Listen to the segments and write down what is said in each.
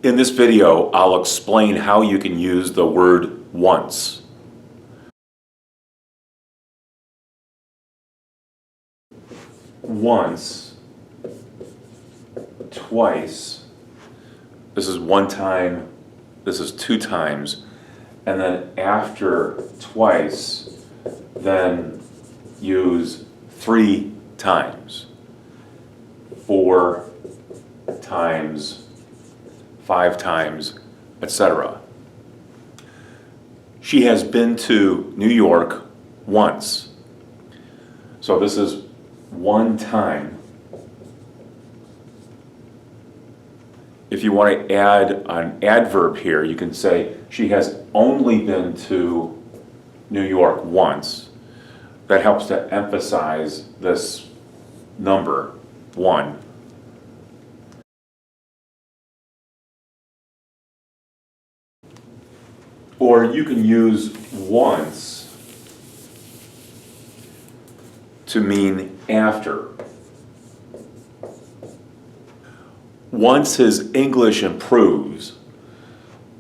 In this video, I'll explain how you can use the word once. Once, twice, this is one time, this is two times, and then after twice, then use three times, four times, five times, etc. She has been to New York once. So this is one time. If you want to add an adverb here, you can say she has only been to New York once. That helps to emphasize this number, one. Or you can use once to mean after. Once his English improves,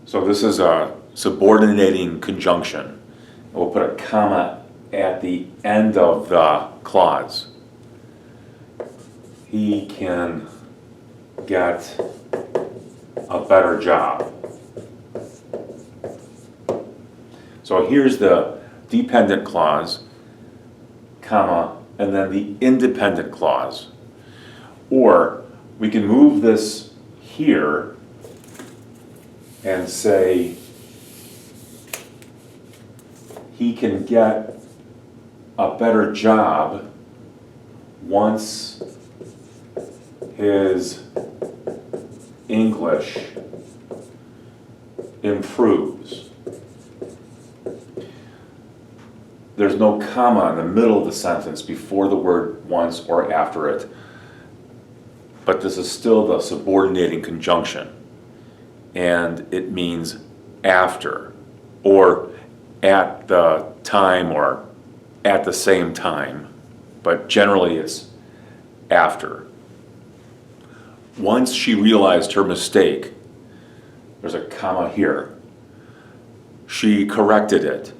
so this is a subordinating conjunction. We'll put a comma at the end of the clause. He can get a better job. So here's the dependent clause, comma, and then the independent clause. Or we can move this here and say he can get a better job once his English improves. There's no comma in the middle of the sentence before the word once or after it, but this is still the subordinating conjunction, and it means after, or at the time, or at the same time, but generally it's after. Once she realized her mistake, there's a comma here, she corrected it.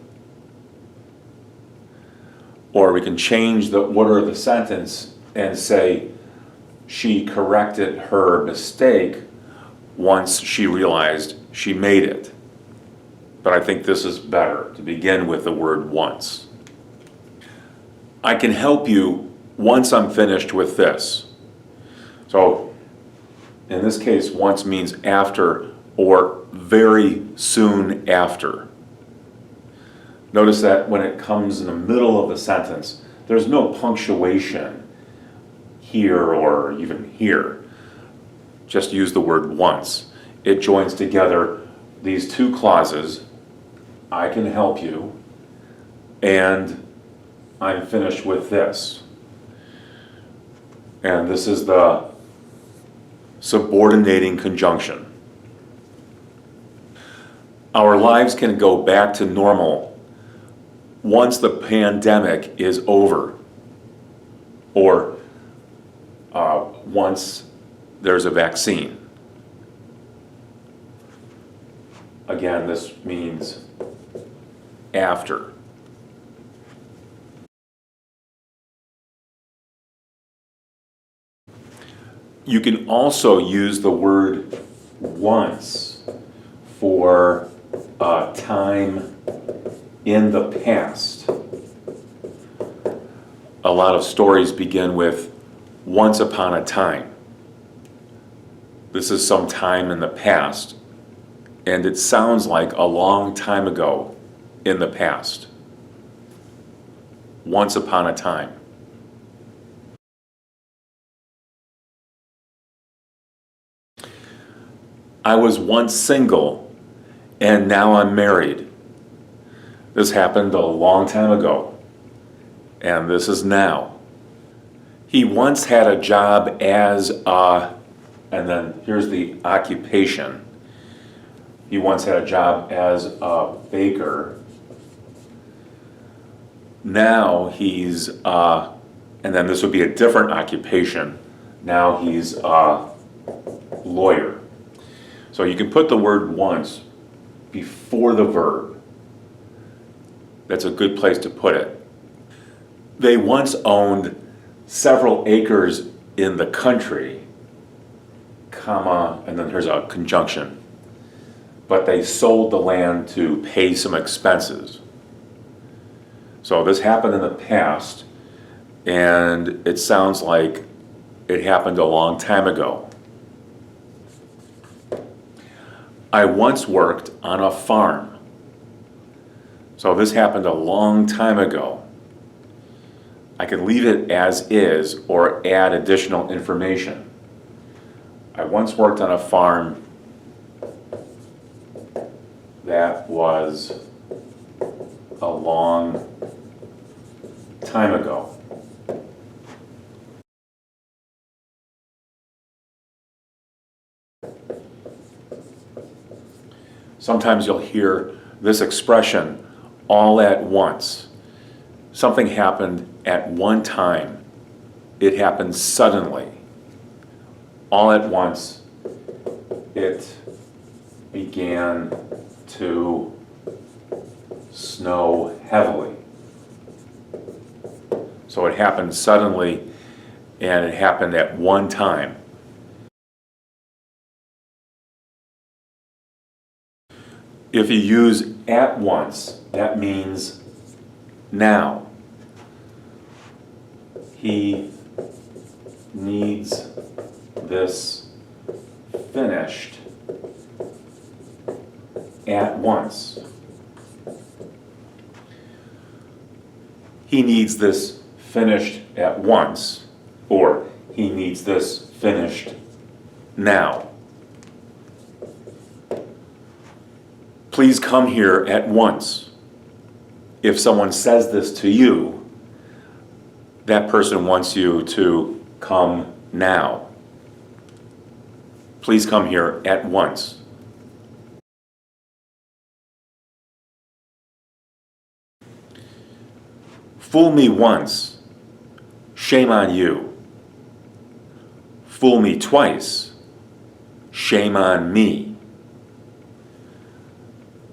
Or we can change the order of the sentence and say she corrected her mistake once she realized she made it. But I think this is better, to begin with the word once. I can help you once I'm finished with this. So in this case, once means after or very soon after. Notice that when it comes in the middle of the sentence, there's no punctuation here or even here. Just use the word once. It joins together these two clauses, I can help you, and I'm finished with this. And this is the subordinating conjunction. Our lives can go back to normal once the pandemic is over, or once there's a vaccine. Again, this means after. You can also use the word once for time in the past. A lot of stories begin with once upon a time. This is some time in the past, and it sounds like a long time ago in the past. Once upon a time. I was once single, and now I'm married. This happened a long time ago, and this is now. He once had a job as a, and then here's the occupation. He once had a job as a baker. Now he's, and then this would be a different occupation. Now he's a lawyer. So you can put the word once before the verb. That's a good place to put it. They once owned several acres in the country, comma, and then there's a conjunction. But they sold the land to pay some expenses. So this happened in the past, and it sounds like it happened a long time ago. I once worked on a farm. So this happened a long time ago. I could leave it as is or add additional information. I once worked on a farm that was a long time ago. Sometimes you'll hear this expression, all at once. Something happened at one time. It happened suddenly. All at once, it began to snow heavily. So it happened suddenly, and it happened at one time. If you use at once, that means now. He needs this finished at once. He needs this finished at once, or he needs this finished now. Please come here at once. If someone says this to you, that person wants you to come now. Please come here at once. Fool me once, shame on you. Fool me twice, shame on me.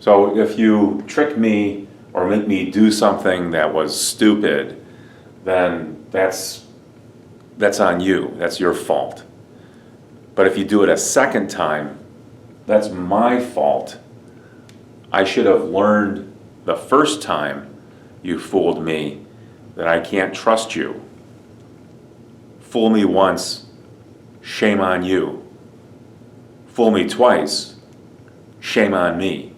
So if you trick me or make me do something that was stupid, then that's on you. That's your fault. But if you do it a second time, that's my fault. I should have learned the first time you fooled me that I can't trust you. Fool me once, shame on you. Fool me twice, shame on me.